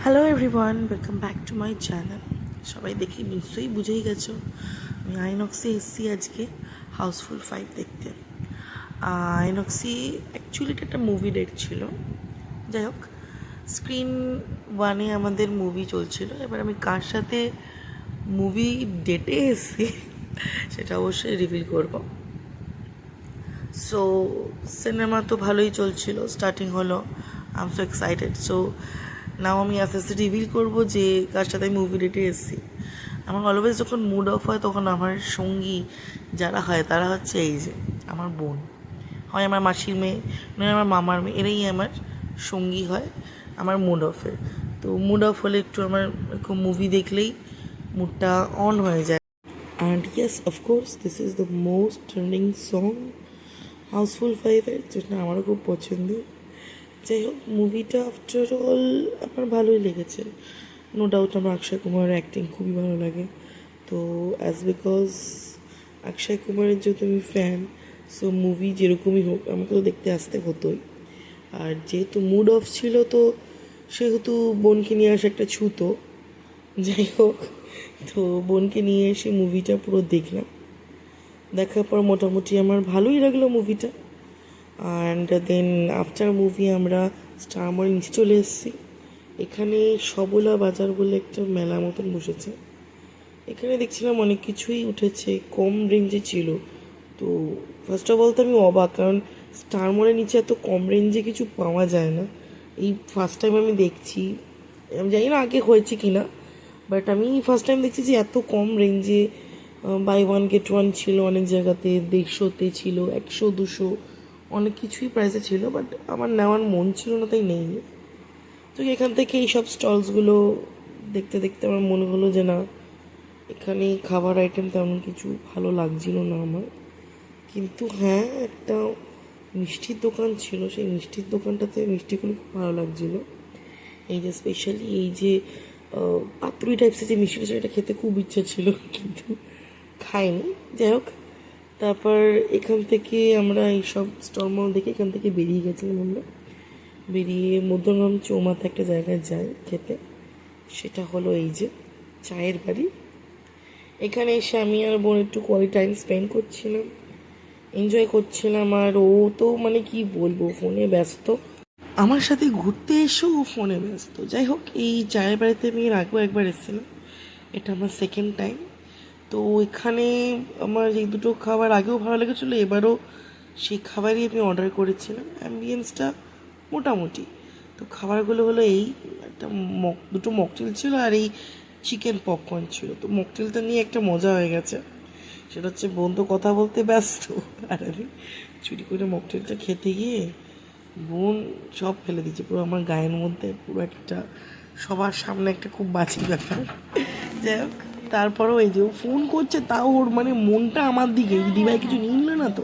Hello everyone, welcome back to my channel. সবাই দেখি নিশ্চয়ই বুঝেই গেছো আমি আইনক্সে এসেছি আজকে হাউসফুল 5 দেখতে। আইনক্সি অ্যাকচুয়ালি এটা একটা মুভি ডেট ছিল। যাই হোক, স্ক্রিন ওয়ানে আমাদের মুভি চলছিল। এবার আমি কার সাথে মুভি ডেটে এসেছি সেটা অবশ্যই রিভিল করব। সো সিনেমা তো ভালোই চলছিল, স্টার্টিং হলো। I am so excited. So now আমি আস্তে আস্তে রিভিল করবো যে কার সাথে মুভি ডেটে এসেছি। আমার অলওয়েজ যখন মুড অফ হয় তখন আমার সঙ্গী যারা হয় তারা হচ্ছে এই যে আমার বোন, হয় আমার মাসির মেয়ে, নয় আমার মামার মেয়ে, এরাই আমার সঙ্গী হয় আমার মুড অফে। তো মুড অফ হলে একটু আমার এরকম মুভি দেখলেই মুডটা অন হয়ে যায়। And yes, of course this is the most trending song Housefull 5-এর, যেটা আমারও খুব পছন্দের। যাই হোক, মুভিটা আফটার অল আমার ভালোই লেগেছে। নো ডাউট আমার অক্ষয় কুমারের অ্যাক্টিং খুবই ভালো লাগে। তো অ্যাজ বিকজ অক্ষয় কুমারের যেহেতু আমি ফ্যান, সো মুভি যেরকমই হোক আমাকে তো দেখতে আসতে হতোই। আর যেহেতু মুড অফ ছিল তো সেহেতু বোনকে নিয়ে আসা একটা ছুতো। যাই হোক, তো বোনকে নিয়ে এসে মুভিটা পুরো দেখলাম। দেখার পর মোটামুটি আমার ভালোই লাগলো মুভিটা। অ্যান্ড দেন আফটার মুভি আমরা স্টার মলের নিচে চলে এসেছি। এখানে সবলা বাজার বলে একটা মেলা মতন বসেছে। এখানে দেখছিলাম অনেক কিছুই উঠেছে, কম রেঞ্জে ছিল। তো ফার্স্ট অফ অল তো আমি অবাক, কারণ স্টার মলের নিচে এত কম রেঞ্জে কিছু পাওয়া যায় না। এই ফার্স্ট টাইম আমি দেখছি, আমি জানি না আগে হয়েছে কি না, বাট আমি ফার্স্ট টাইম দেখছি যে এত কম রেঞ্জে বাই ওয়ান গেট ওয়ান ছিল অনেক জায়গাতে, 150-তে ছিল, 100-200 অনেক কিছুই প্রাইসে ছিল। বাট আমার নেওয়ার মন ছিল না, তাই নেইনি। তো এখান থেকে এইসব স্টলসগুলো দেখতে দেখতে আমার মনে হলো যে না, এখানে খাবার আইটেম তেমন কিছু ভালো লাগছিল না আমার। কিন্তু হ্যাঁ, একটা মিষ্টির দোকান ছিল, সেই মিষ্টির দোকানটাতে মিষ্টিগুলো খুব ভালো লাগছিলো। এই যে স্পেশালি এই যে পাতুরি টাইপসের যে মিষ্টিটা ছিল, এটা খেতে খুব ইচ্ছা ছিল কিন্তু খাইনি। যাই হোক, তারপর এখান থেকে আমরা এইসব স্টল মল দেখে এখান থেকে বেরিয়ে গেছিলাম। আমরা বেরিয়ে মধ্যমগ্রাম চৌমাথা একটা জায়গায় যাই খেতে, সেটা হলো এই যে চায়ের বাড়ি। এখানে এসে আমি আর বোন একটু কোয়ালিটি টাইম স্পেন্ড করছিলাম, এনজয় করছিলাম। আর ও তো মানে কি বলবো, ফোনে ব্যস্ত। আমার সাথে ঘুরতে এসেও ও ফোনে ব্যস্ত। যাই হোক, এই চায়ের বাড়িতে আমি এর আগেও একবার এসেছিলাম, এটা আমার সেকেন্ড টাইম। তো এখানে আমার এই দুটো খাবার আগেও ভালো লেগেছিলো, এবারও সেই খাবারই আমি অর্ডার করেছিলাম। অ্যাম্বিয়েন্সটা মোটামুটি। তো খাবারগুলো হলো এই একটা দুটো মকটেল ছিল আর এই চিকেন পপকর্ন ছিল। তো মকটেলটা নিয়ে একটা মজা হয়ে গেছে, সেটা হচ্ছে বোন তো কথা বলতে ব্যস্ত, আর আমি চুরি করে মকটেলটা খেতে গিয়ে বোন সব ফেলে দিচ্ছে পুরো আমার গায়ের মধ্যে, পুরো একটা সবার সামনে একটা খুব বাজে ব্যাপার। যাই হোক, তারপরেও এই যে ও ফোন করছে, তাও ওর মানে মনটা আমার দিকে, দিভাই কিছু নিয়ে নিল না। তো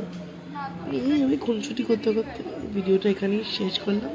এই আমি খুনসুটি করতে করতে ভিডিওটা এখানেই শেষ করলাম।